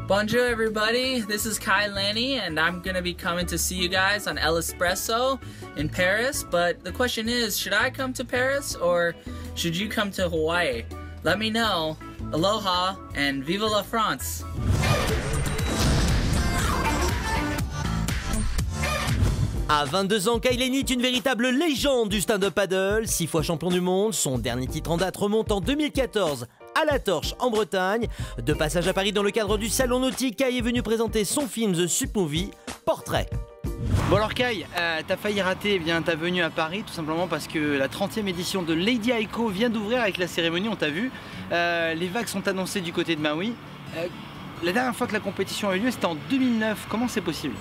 Bonjour everybody, this is Kai Lenny and I'm gonna be coming to see you guys on El Espresso in Paris, but the question is, should I come to Paris or should you come to Hawaii? Let me know. Aloha and vive la France! À 22 ans, Kai Lenny est une véritable légende du stand-up paddle, 6 fois champion du monde. Son dernier titre en date remonte en 2014 à la Torche en Bretagne. De passage à Paris dans le cadre du Salon Nautique, Kai est venu présenter son film The Sup Movie, Portrait. Bon alors Kai, t'as failli rater ta venue à Paris tout simplement parce que la 30e édition de Lady Aiko vient d'ouvrir avec la cérémonie, on t'a vu. Les vagues sont annoncées du côté de Maui. La dernière fois que la compétition a eu lieu, c'était en 2009. Comment c'est possible?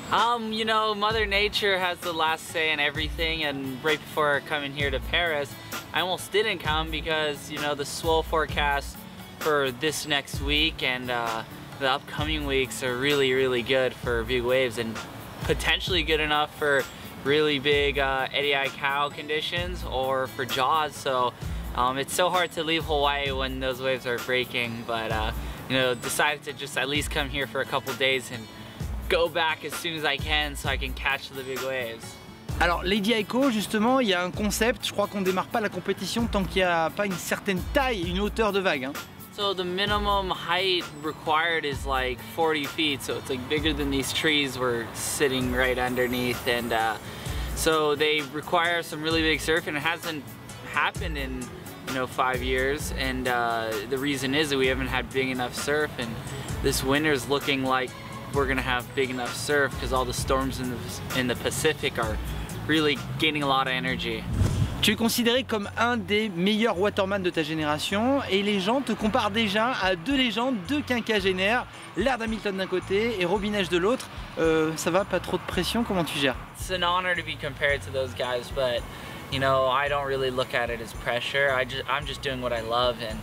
You know, Mother Nature has the last say in everything, and right before coming here to Paris, I almost didn't come because, you know, the swell forecast for this next week and the upcoming weeks are really good for big waves and potentially good enough for really big eddy eye cow conditions or for jaws. So it's so hard to leave Hawaii when those waves are breaking, but you know, decided to just at least come here for a couple days and go back as soon as I can so I can catch the big waves. Alors Lady Aiko, justement, il y a un concept, je crois qu'on démarre pas la compétition tant qu'il n'y a pas une certaine taille, une hauteur de vague. Hein. So the minimum height required is like 40 feet, so it's like bigger than these trees we're sitting right underneath, and so they require some really big surf, and it hasn't happened in 5 years, and the reason is that we haven't had big enough surf, and this winter's looking like we're gonna have big enough surf because all the storms in the Pacific are really gaining a lot of energy. Tu es considéré comme un des meilleurs waterman de ta génération et les gens te comparent déjà à deux légendes, deux quinquagénaires, Laird Hamilton d'un côté et Robinage de l'autre. Ça va, pas trop de pression, comment tu gères? It's an honor to be compared to those guys, but you know, I don't really look at it as pressure. I'm just doing what I love, and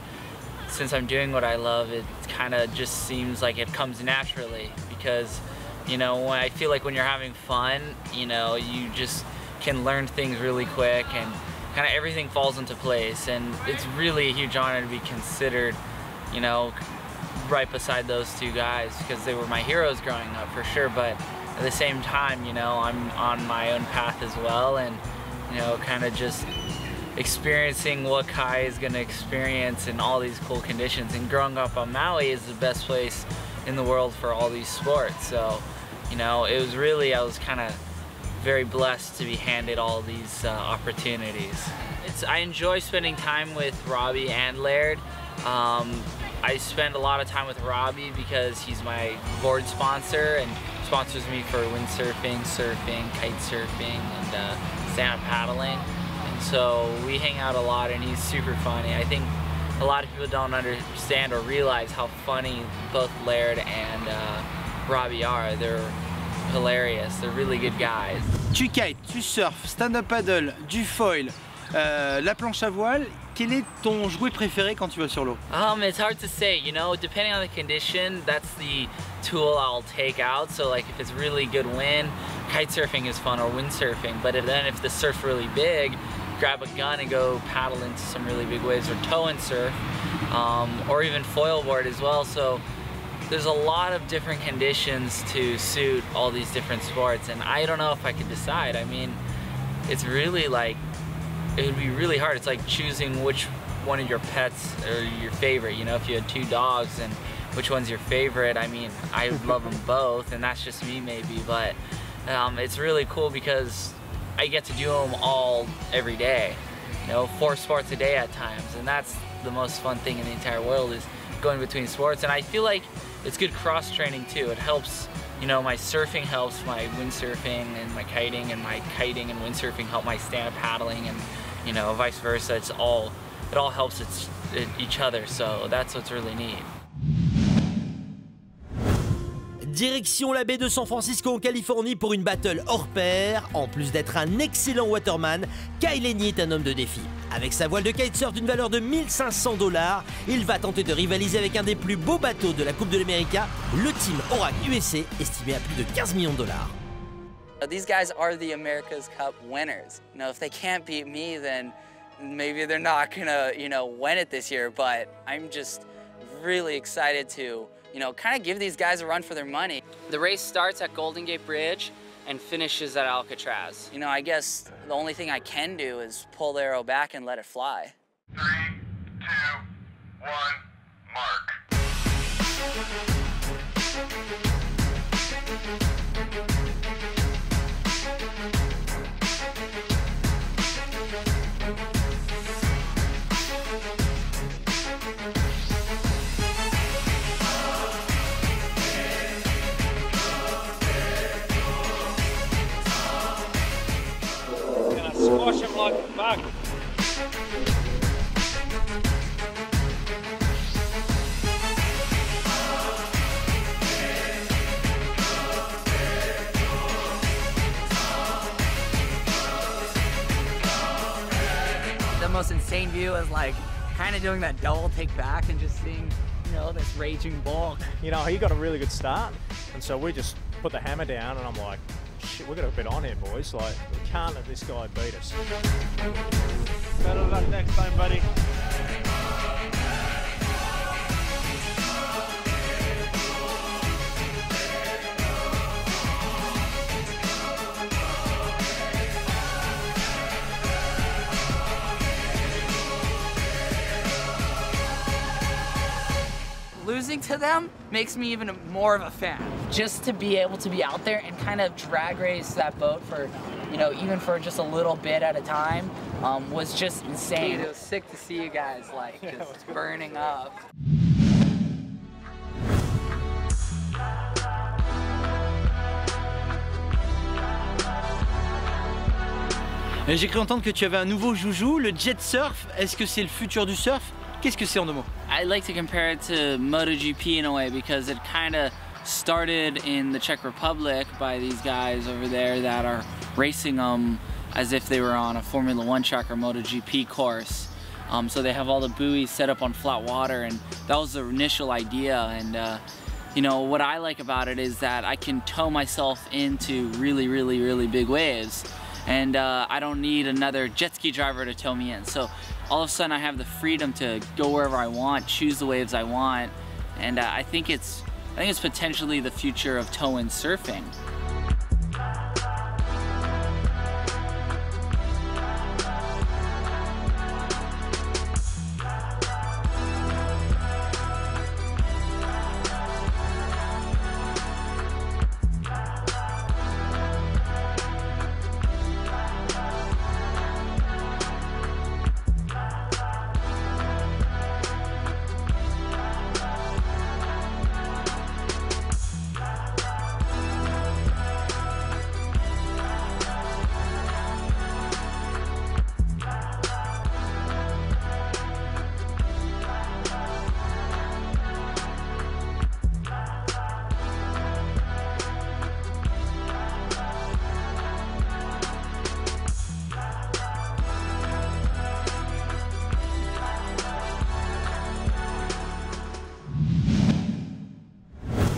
since I'm doing what I love, it kind of just seems like it comes naturally because, you know, when I feel like when you're having fun, you know, you just can learn things really quick and kind of everything falls into place, and it's really a huge honor to be considered, you know, right beside those two guys because they were my heroes growing up for sure, but at the same time, you know, I'm on my own path as well, and you know, kind of just experiencing what Kai is going to experience in all these cool conditions. And growing up on Maui is the best place in the world for all these sports. So, you know, it was really, I was kind of very blessed to be handed all these opportunities. I enjoy spending time with Robbie and Laird. I spend a lot of time with Robbie because he's my board sponsor and sponsors me for windsurfing, surfing, kite surfing, and stand-up paddling. And so we hang out a lot and he's super funny. I think a lot of people don't understand or realize how funny both Laird and Robbie are. They're hilarious, they're really good guys. Tu kites, tu surfes, stand-up paddle, du foil, la planche à voile. Quel est ton jouet préféré quand tu vas sur l'eau? It's hard to say, you know, depending on the condition, that's the tool I'll take out. So like if it's really good wind, kite surfing is fun, or windsurfing. But then if the surf's really big, grab a gun and go paddle into some really big waves, or tow and surf, or even foil board as well. So there's a lot of different conditions to suit all these different sports, and I don't know if I could decide. I mean, it's really like, it would be really hard. It's like choosing which one of your pets or your favorite, you know, if you had two dogs and which one's your favorite. I mean, I love them both, and that's just me maybe, but it's really cool because I get to do them all every day, you know, 4 sports a day at times, and that's the most fun thing in the entire world, is going between sports. And I feel like it's good cross training too. It helps, you know, my surfing helps my windsurfing, and my kiting and windsurfing help my stand-up paddling, and you know, vice versa. It all helps each other, so that's what's really neat. Direction la baie de San Francisco en Californie pour une battle hors pair. En plus d'être un excellent waterman, Kai Lenny est un homme de défi. Avec sa voile de kitesurf d'une valeur de 1 500 $, il va tenter de rivaliser avec un des plus beaux bateaux de la Coupe de l'Amérique, le Team Orac USA, estimé à plus de 15 millions de $. These guys are the America's Cup winners. You know, if they can't beat me, then maybe they're not gonna, you know, win it this year. But I'm just really excited to you know, kind of give these guys a run for their money. The race starts at Golden Gate Bridge and finishes at Alcatraz. You know, I guess the only thing I can do is pull the arrow back and let it fly. 3, 2, 1, mark. Squash him like a bug. The most insane view is like kind of doing that double take back and just seeing, you know, this raging bull. You know, he got a really good start, and so we just put the hammer down, and I'm like, shit, we've got a bit on here, boys. Like, we can't let this guy beat us. Better luck next time, buddy. Losing to them makes me even more of a fan. Just to be able to be out there and kind of drag race that boat for, you know, even for just a little bit at a time, was just insane. Dude, it was sick to see you guys like just burning up. J'ai cru entendre que tu avais un nouveau joujou, le jet surf. Est-ce que c'est le futur du surf? Qu'est-ce que c'est en deux mots? I like to compare it to MotoGP in a way because it kind of started in the Czech Republic by these guys over there that are racing them as if they were on a Formula One track or MotoGP course. So they have all the buoys set up on flat water, and that was the initial idea. And you know, what I like about it is that I can tow myself into really, really, really big waves. And I don't need another jet ski driver to tow me in. So all of a sudden I have the freedom to go wherever I want, choose the waves I want, and I think it's potentially the future of tow and surfing.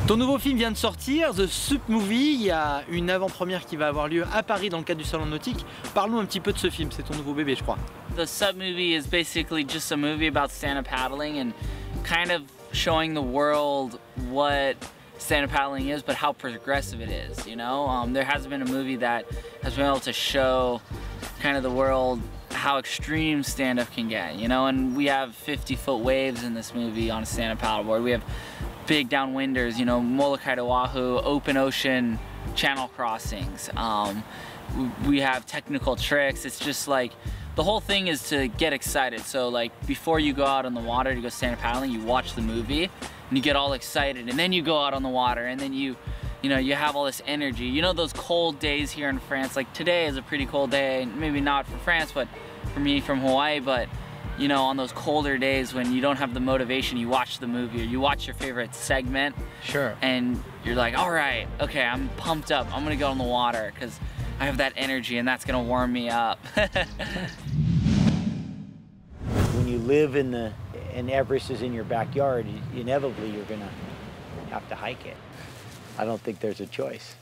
Ton nouveau film vient de sortir, The Sup Movie. Il y a une avant-première qui va avoir lieu à Paris dans le cadre du Salon Nautique. Parle-nous un petit peu de ce film, c'est ton nouveau bébé, je crois. The Sup Movie is basically just a movie about stand-up paddling and kind of showing the world what stand-up paddling is, but how progressive it is, you know? There hasn't been a movie that has been able to show kind of the world how extreme stand-up can get, you know? And we have 50-foot waves in this movie on a stand-up paddleboard. We have big downwinders, you know, Molokai to Oahu, open ocean channel crossings. We have technical tricks. It's just like, the whole thing is to get excited. So like, before you go out on the water to go stand-up paddling, you watch the movie and you get all excited, and then you go out on the water, and then you know, you have all this energy. You know, those cold days here in France, like today is a pretty cold day, maybe not for France, but for me from Hawaii, but you know, on those colder days when you don't have the motivation, you watch the movie or you watch your favorite segment. Sure. And you're like, all right, okay, I'm pumped up. I'm gonna go in the water because I have that energy and that's gonna warm me up. When you live and Everest is in your backyard, inevitably you're gonna have to hike it. I don't think there's a choice.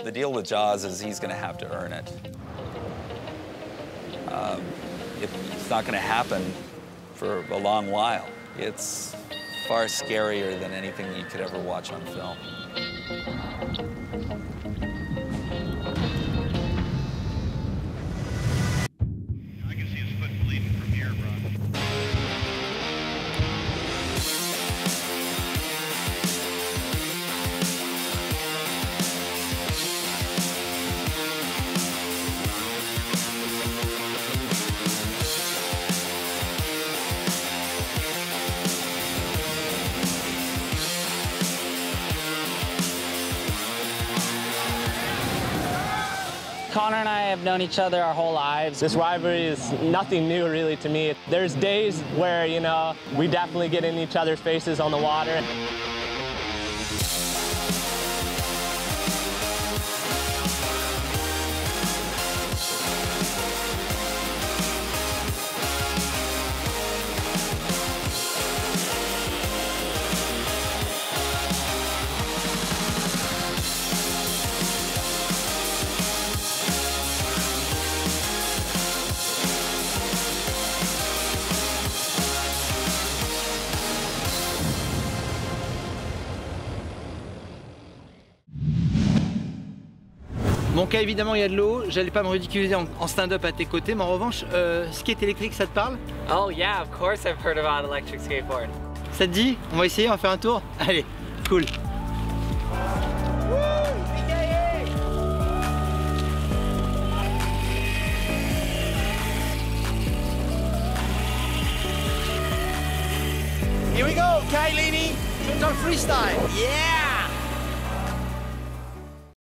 The deal with Jaws is he's gonna have to earn it. It's not going to happen for a long while. It's far scarier than anything you could ever watch on film. I can see his foot bleeding from here, bro. Connor and I have known each other our whole lives. This rivalry is nothing new really to me. There's days where, you know, we definitely get in each other's faces on the water. Bon cas évidemment il y a de l'eau, j'allais pas me ridiculiser en stand-up à tes côtés, mais en revanche, skate électrique ça te parle? Oh yeah, of course I've heard about electric skateboard. Ça te dit? On va essayer, on va faire un tour? Allez, cool. Here we go, Kai Lenny, on freestyle. Yeah!